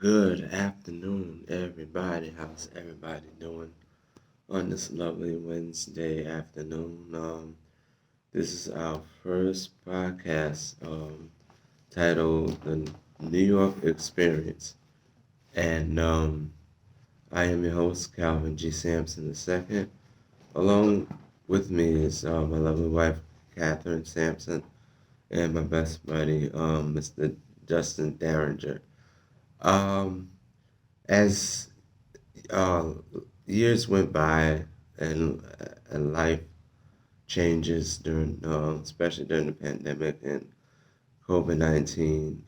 Good afternoon, everybody. How's everybody doing on this lovely Wednesday afternoon? This is our first podcast titled The New York Experience. And I am your host, Calvin G. Sampson II. Along with me is my lovely wife, Catherine Sampson, and my best buddy, Mr. Justin Derringer. Um, as uh, years went by and life changes during, especially during the pandemic and COVID-19.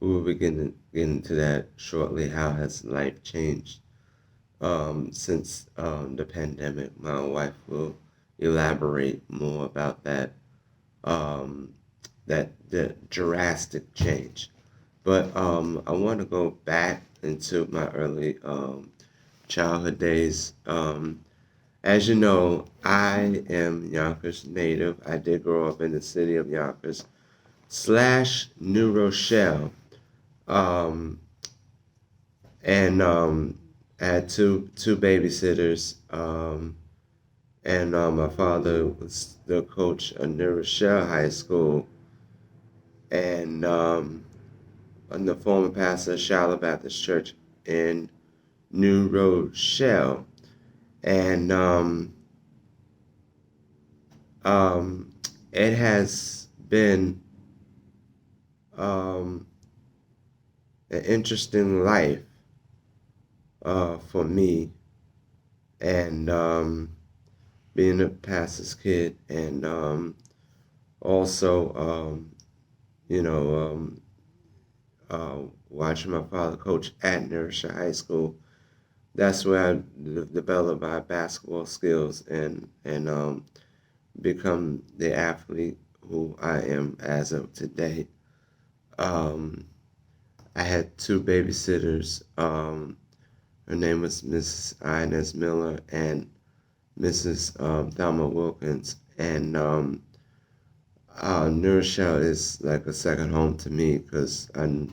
We will begin to get into that shortly. How has life changed since the pandemic? My wife will elaborate more about that. Um, that the drastic change. But I want to go back into my early childhood days. As you know, I am Yonkers native. I did grow up in the city of Yonkers slash New Rochelle, um, and I had two babysitters. And my father was the coach at New Rochelle High School, and the former pastor of Shiloh Baptist Church in New Rochelle. And um, it has been um, an interesting life for me, and being a pastor's kid, and also, you know, watching my father coach at Nourisher High School. That's where I developed my basketball skills and become the athlete who I am as of today. Um, I had two babysitters. Her name was Mrs. Inez Miller and Mrs. Thelma Wilkins. And New Rochelle is like a second home to me because I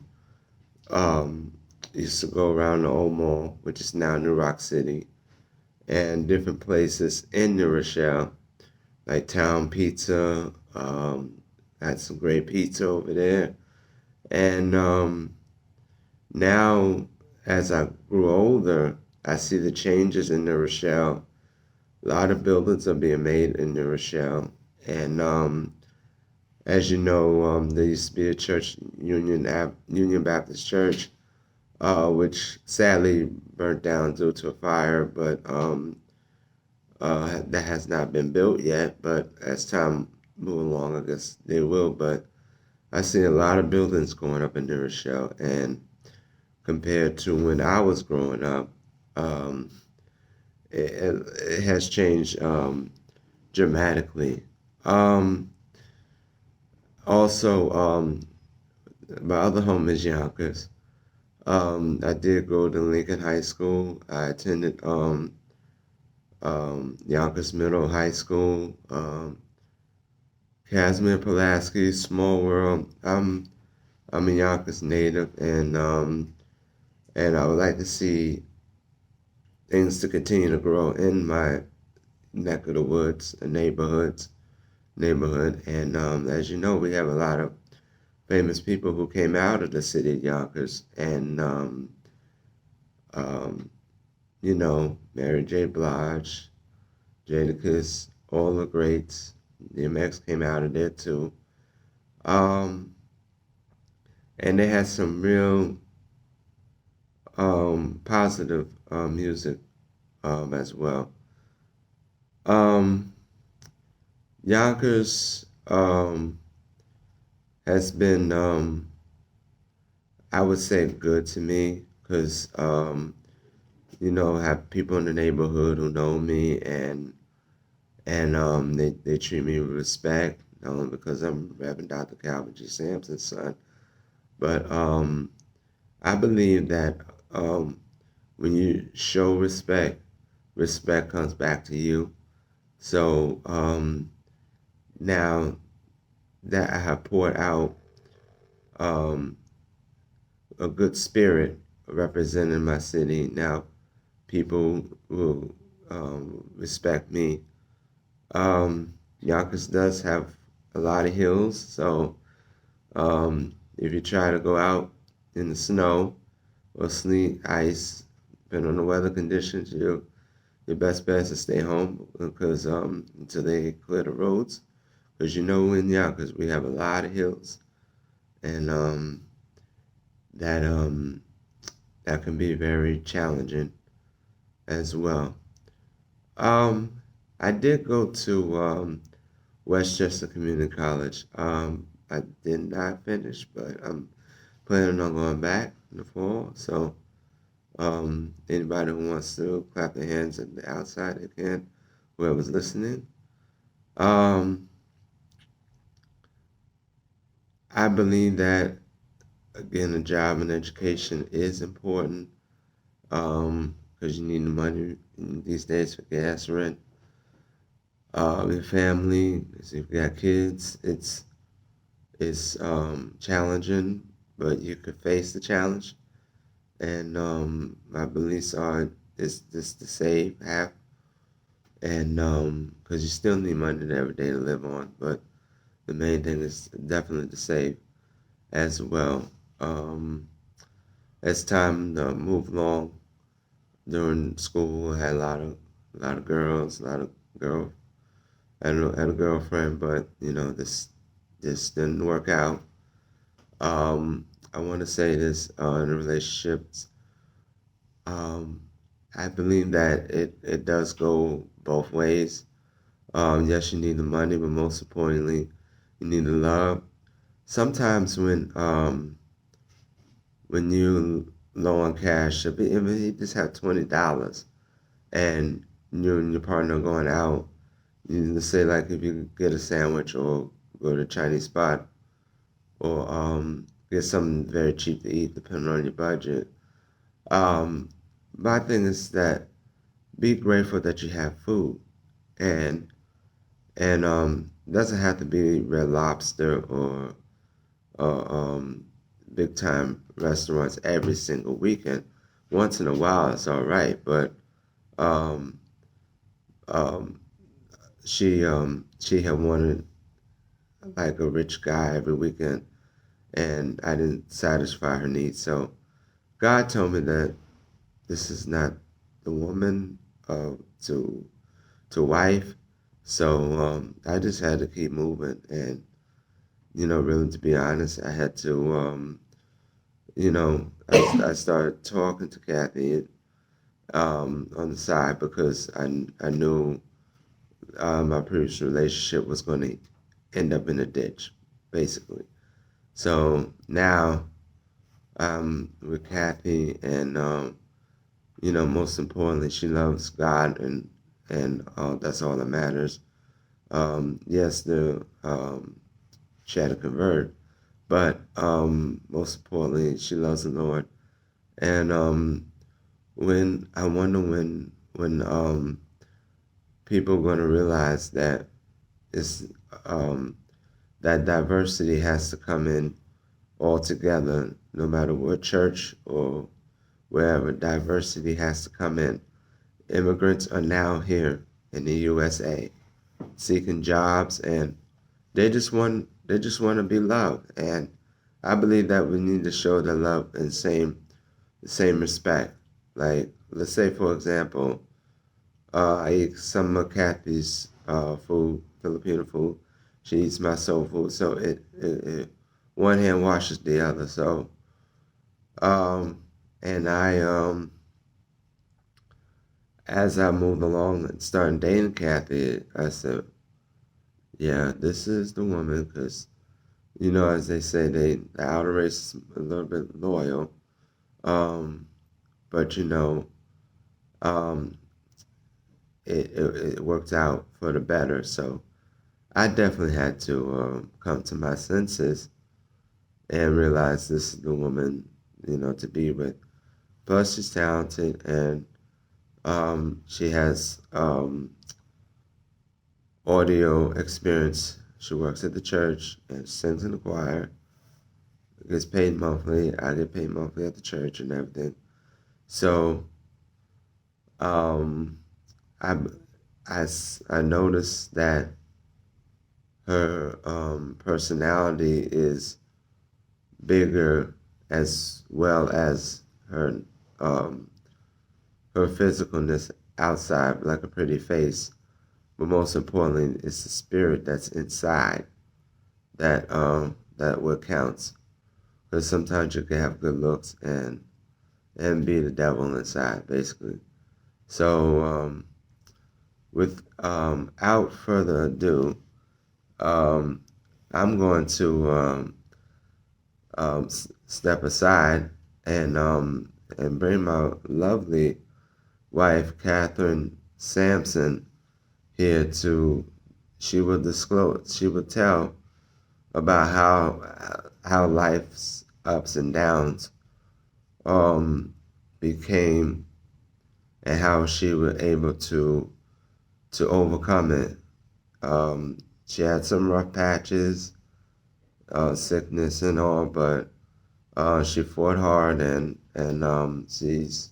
um, used to go around the Old Mall, which is now New Rock City, and different places in New Rochelle, like Town Pizza. Had some great pizza over there. And now, as I grew older, I see the changes in New Rochelle. A lot of buildings are being made in New Rochelle. And as you know, there used to be a church, Union Baptist Church, which sadly burnt down due to a fire, but that has not been built yet. But as time moves along, I guess they will. But I see a lot of buildings going up in New Rochelle, and compared to when I was growing up, um, it has changed dramatically. Um, Also, my other home is Yonkers. I did go to Lincoln High School. I attended Yonkers Middle High School, Casimir Pulaski, Small World. I'm a Yonkers native, and I would like to see things to continue to grow in my neck of the woods, the neighborhood. And as you know, we have a lot of famous people who came out of the city of Yonkers, and um, Mary J. Blige, Jadakiss, all the greats. DMX came out of there too. Um, and they had some real positive music as well. Um, Yonkers has been, I would say, good to me because, I have people in the neighborhood who know me, and they treat me with respect, not only because I'm Reverend Dr. Calvin G. Sampson's son, but I believe that um, when you show respect, respect comes back to you. So now that I have poured out um, a good spirit representing my city. Now, people will respect me. Yonkers does have a lot of hills, so if you try to go out in the snow or sleet, ice, depending on the weather conditions, your best bet is to stay home because until they clear the roads. Because in Yonkers we have a lot of hills, and that that can be very challenging as well. Um, I did go to Westchester Community College. I did not finish, but I'm planning on going back in the fall. So anybody who wants to clap their hands at the outside, they can. Whoever's listening. Um, I believe that again, a job and education is important because you need the money these days for gas, rent. Your family, if you've got kids, it's challenging, but you could face the challenge. And my beliefs are is just to save half, and because you still need money every day to live on, but the main thing is definitely to save as well. Um, as time moved along during school, I had a lot of girls, a lot of girl. I had a girlfriend, but this didn't work out. I want to say this in relationships. Um, I believe that it does go both ways. Yes, you need the money, but most importantly, you need the love. Sometimes when you low on cash, if you just have $20 and you and your partner are going out, you just say like if you get a sandwich or go to a Chinese spot or get something very cheap to eat, depending on your budget. Um, my thing is that be grateful that you have food, and it doesn't have to be Red Lobster or big time restaurants every single weekend. Once in a while, it's all right, but um, um, she had wanted like a rich guy every weekend, and I didn't satisfy her needs. So God told me that this is not the woman to wife. So I just had to keep moving, and really to be honest, I had to I started talking to Kathy on the side because I knew my previous relationship was going to end up in a ditch, basically. So now I'm with Kathy, and most importantly, she loves God, and that's all that matters. Yes, she had to convert, but most importantly, she loves the Lord. And when I wonder when people are going to realize that it's that diversity has to come in all together, no matter what church or wherever. Diversity has to come in. Immigrants are now here in the USA seeking jobs, and they just want to be loved. And I believe that we need to show the love and the same respect. Like, let's say for example, I eat some of Kathy's food, Filipino food. She eats my soul food, so it one hand washes the other. So and as I moved along and started dating Kathy, I said, yeah, this is the woman, because as they say, the outer race is a little bit loyal, um, but um, it worked out for the better. So I definitely had to come to my senses and realize this is the woman, to be with. Plus, she's talented, and she has audio experience. She works at the church and sings in the choir. gets paid monthly. I get paid monthly at the church and everything. So um, I, I noticed that her personality is bigger as well as um, her physicalness outside, like a pretty face. But most importantly, it's the spirit that's inside that what counts. Because sometimes you can have good looks and be the devil inside, basically. So without further ado, um, I'm going to step aside and bring my lovely wife, Catherine Sampson, here to. She will disclose. She will tell about how life's ups and downs um, became and how she was able to overcome it. She had some rough patches, sickness and all, but she fought hard and she's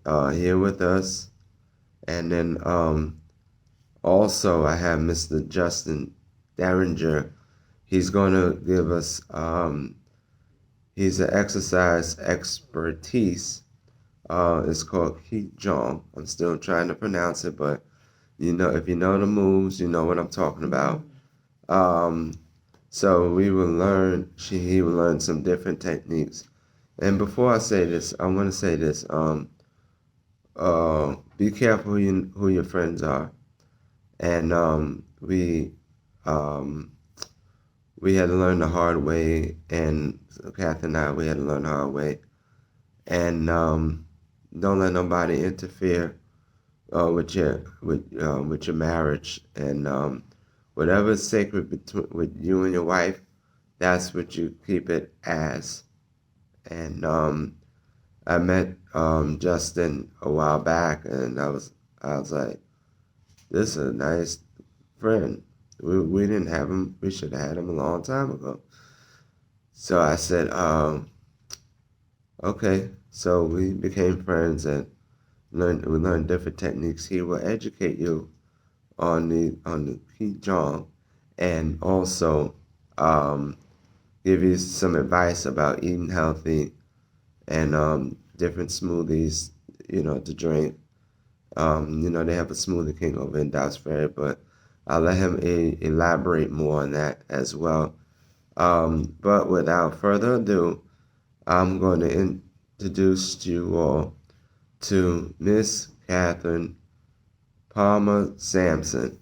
here with us. And then also I have Mr. Justin Derringer. He's going to give us. He's an exercise expertise. It's called Qigong. I'm still trying to pronounce it, but if you know the moves, you know what I'm talking about. Um, so we will learn. He will learn some different techniques. And before I say this, I want to say this. Be careful who your friends are. And um, we had to learn the hard way. And Kath and I, we had to learn the hard way. And don't let nobody interfere with your marriage. And whatever's sacred between with you and your wife, that's what you keep it as. And I met Justin a while back, and I was like, this is a nice friend. We didn't have him. We should have had him a long time ago. So I said, okay. So we became friends and we learned different techniques. He will educate you on the Qigong and also give you some advice about eating healthy and different smoothies, to drink. They have a smoothie king over in Dobbs Ferry, but I'll let him elaborate more on that as well. But without further ado, I'm going to introduce you all to Miss Catherine Palmer Sampson.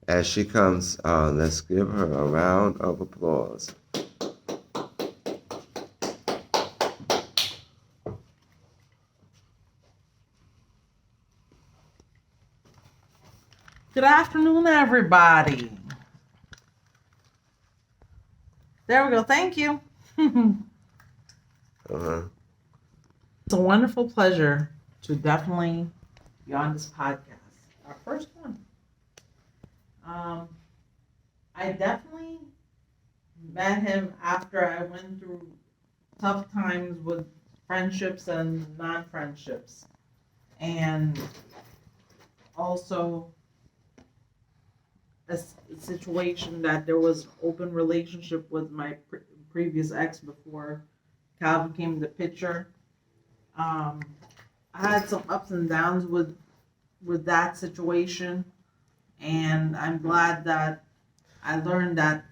As she comes, let's give her a round of applause. Good afternoon, everybody. There we go. Thank you. Uh-huh. It's a wonderful pleasure to definitely be on this podcast. Our first one. I definitely met him after I went through tough times with friendships and non-friendships. And also a situation that there was open relationship with my previous ex before Calvin came in the picture. Um, I had some ups and downs with that situation, and I'm glad that I learned that